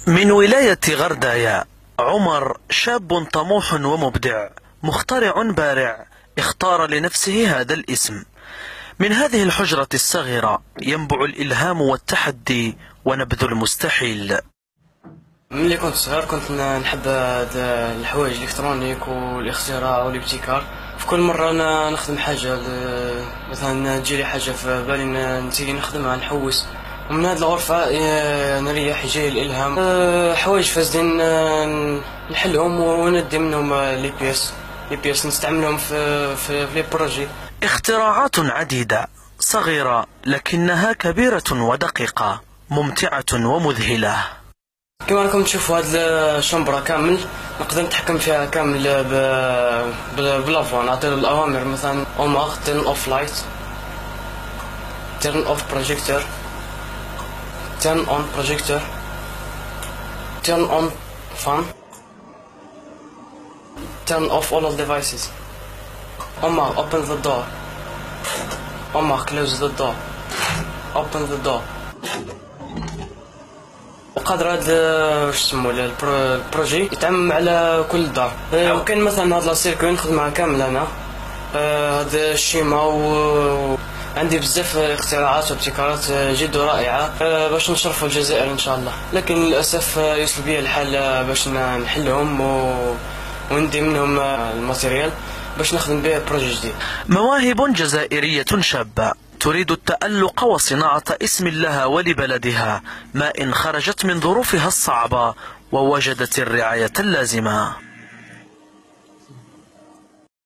من ولاية غردايا، عمر شاب طموح ومبدع، مخترع بارع، اختار لنفسه هذا الاسم. من هذه الحجرة الصغيرة ينبع الإلهام والتحدي ونبذ المستحيل. ملي كنت صغير كنت نحب الحوايج الالكترونيك والاختراع والابتكار. في كل مره انا نخدم حاجه، مثلا تجيلي حاجه في بالي نتيجي نخدمها نحوس، ومن هذه الغرفه نريح يجي الالهام. حوايج فاسدين نحلهم وندي منهم لي بيس نستعملهم في لي بروجي. اختراعات عديدة صغيرة لكنها كبيرة ودقيقة، ممتعة ومذهلة. كما راكم تشوفوا هاد الشمبرة كامل نقدر نتحكم فيها كامل بلافوا، نعطي له الاوامر مثلا اوماغ تيرن اوف لايت، تيرن اوف بروجيكتور، تيرن اون بروجيكتور، تيرن اون فان، تيرن اوف all devices. اوماغ open the door، اوماغ close the door، open the door. وقادر هذا واش يسموه البروجي يتعمم على كل دار. وكاين مثلا هاد لاسيركوي نخدمها كامل انا، هذا الشيما، و عندي بزاف اختراعات وابتكارات جد رائعه باش نشرفوا الجزائر ان شاء الله. لكن للاسف يصل بي الحال باش نحلهم وندي منهم الماتيريال باش نخدم به بروجي جديد. مواهب جزائرية شابة تريد التألق وصناعة اسم لها ولبلدها، ما إن خرجت من ظروفها الصعبة ووجدت الرعاية اللازمة.